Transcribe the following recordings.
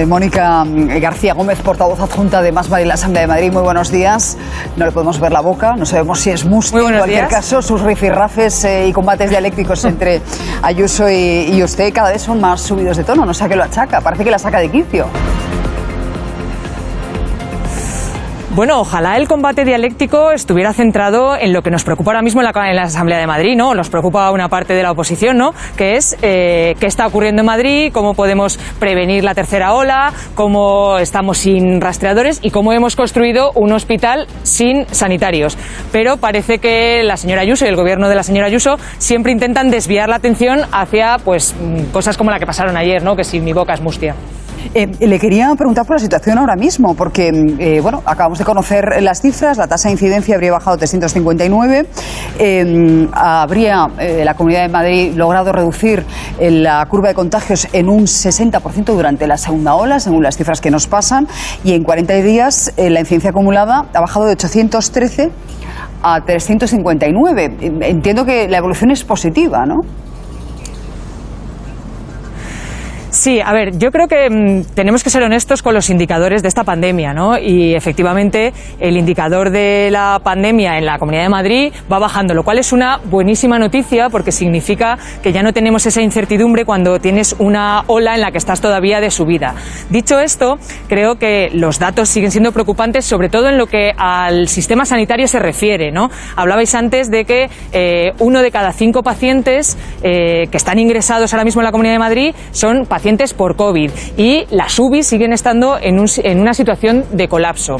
Mónica García Gómez, portavoz adjunta de Más Madrid en la Asamblea de Madrid. Muy buenos días. No le podemos ver la boca, no sabemos si es mustia. En cualquier caso, sus rifirrafes y combates dialécticos entre Ayuso y usted cada vez son más subidos de tono. No sé a qué lo achaca, parece que la saca de quicio. Bueno, ojalá el combate dialéctico estuviera centrado en lo que nos preocupa ahora mismo en la Asamblea de Madrid, ¿no? Nos preocupa una parte de la oposición, ¿no? Que es qué está ocurriendo en Madrid, cómo podemos prevenir la tercera ola, cómo estamos sin rastreadores y cómo hemos construido un hospital sin sanitarios. Pero parece que la señora Ayuso y el gobierno de la señora Ayuso siempre intentan desviar la atención hacia cosas como la que pasaron ayer, ¿no? Que si mi boca es mustia. Le quería preguntar por la situación ahora mismo, porque acabamos de conocer las cifras. La tasa de incidencia habría bajado a 359. La Comunidad de Madrid logrado reducir la curva de contagios en un 60% durante la segunda ola, según las cifras que nos pasan. Y en 40 días la incidencia acumulada ha bajado de 813 a 359. Entiendo que la evolución es positiva, ¿no? Sí, a ver, yo creo que tenemos que ser honestos con los indicadores de esta pandemia, ¿no? Y efectivamente el indicador de la pandemia en la Comunidad de Madrid va bajando, lo cual es una buenísima noticia porque significa que ya no tenemos esa incertidumbre cuando tienes una ola en la que estás todavía de subida. Dicho esto, creo que los datos siguen siendo preocupantes, sobre todo en lo que al sistema sanitario se refiere, ¿no? Hablabais antes de que 1 de cada 5 pacientes que están ingresados ahora mismo en la Comunidad de Madrid son pacientes por COVID y las UBI siguen estando en una situación de colapso.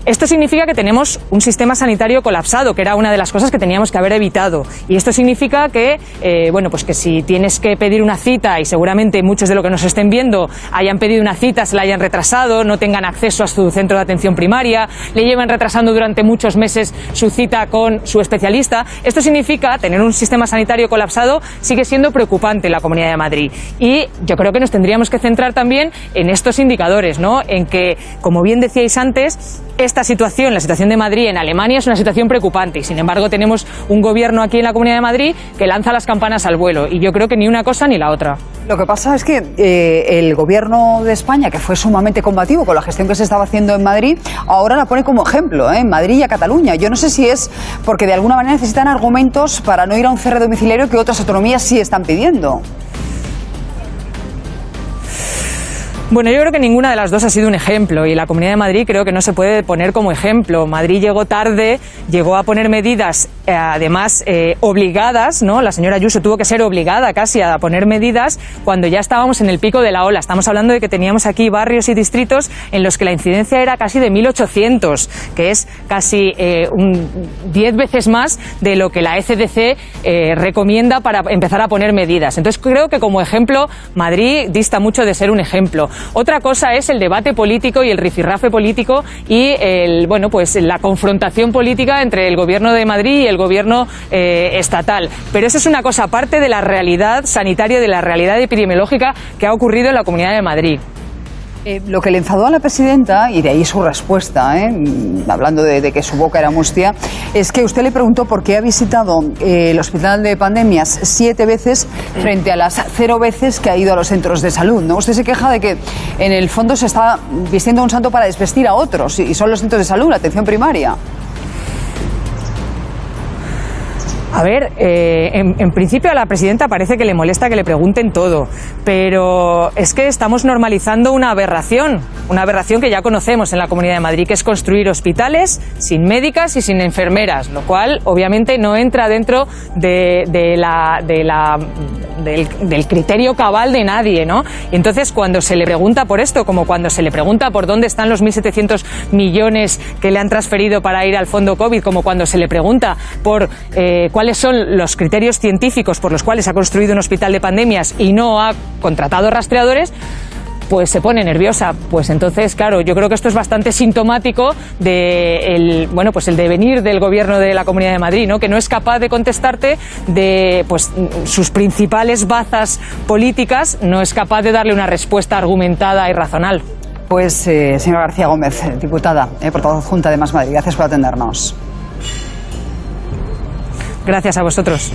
Esto significa que tenemos un sistema sanitario colapsado, que era una de las cosas que teníamos que haber evitado. Y esto significa que, que si tienes que pedir una cita, y seguramente muchos de los que nos estén viendo hayan pedido una cita, se la hayan retrasado, no tengan acceso a su centro de atención primaria, le llevan retrasando durante muchos meses su cita con su especialista. Esto significa tener un sistema sanitario colapsado sigue siendo preocupante en la Comunidad de Madrid. Y yo creo que nos tendríamos que centrar también en estos indicadores, ¿no? En que, como bien decíais antes, esta situación, la situación de Madrid en Alemania, es una situación preocupante y sin embargo tenemos un gobierno aquí en la Comunidad de Madrid que lanza las campanas al vuelo y yo creo que ni una cosa ni la otra. Lo que pasa es que el gobierno de España, que fue sumamente combativo con la gestión que se estaba haciendo en Madrid, ahora la pone como ejemplo, en Madrid y a Cataluña. Yo no sé si es porque de alguna manera necesitan argumentos para no ir a un cierre domiciliario que otras autonomías sí están pidiendo. Bueno, yo creo que ninguna de las dos ha sido un ejemplo y la Comunidad de Madrid creo que no se puede poner como ejemplo. Madrid llegó tarde, llegó a poner medidas además obligadas, ¿no? La señora Ayuso tuvo que ser obligada casi a poner medidas cuando ya estábamos en el pico de la ola. Estamos hablando de que teníamos aquí barrios y distritos en los que la incidencia era casi de 1.800, que es casi 10 veces más de lo que la ECDC recomienda para empezar a poner medidas. Entonces creo que como ejemplo Madrid dista mucho de ser un ejemplo. Otra cosa es el debate político y el rifirrafe político y la confrontación política entre el gobierno de Madrid y el gobierno estatal. Pero eso es una cosa aparte de la realidad sanitaria, de la realidad epidemiológica que ha ocurrido en la Comunidad de Madrid. Lo que le enfadó a la presidenta, y de ahí su respuesta, hablando de que su boca era mustia, es que usted le preguntó por qué ha visitado el hospital de pandemias 7 veces frente a las 0 veces que ha ido a los centros de salud, ¿no? Usted se queja de que en el fondo se está vistiendo un santo para desvestir a otros, y son los centros de salud, la atención primaria. A ver, en principio a la presidenta parece que le molesta que le pregunten todo, pero es que estamos normalizando una aberración que ya conocemos en la Comunidad de Madrid, que es construir hospitales sin médicas y sin enfermeras, lo cual obviamente no entra dentro del criterio cabal de nadie, ¿no? Y entonces cuando se le pregunta por esto, como cuando se le pregunta por dónde están los 1.700 millones que le han transferido para ir al fondo COVID, como cuando se le pregunta por cuáles son los criterios científicos por los cuales ha construido un hospital de pandemias y no ha contratado rastreadores, pues se pone nerviosa. Pues entonces, claro, yo creo que esto es bastante sintomático de el devenir del gobierno de la Comunidad de Madrid, ¿no? Que no es capaz de contestarte de sus principales bazas políticas, no es capaz de darle una respuesta argumentada y razonal. Pues, señora García Gómez, diputada, portavoz adjunta de Más Madrid, gracias por atendernos. Gracias a vosotros.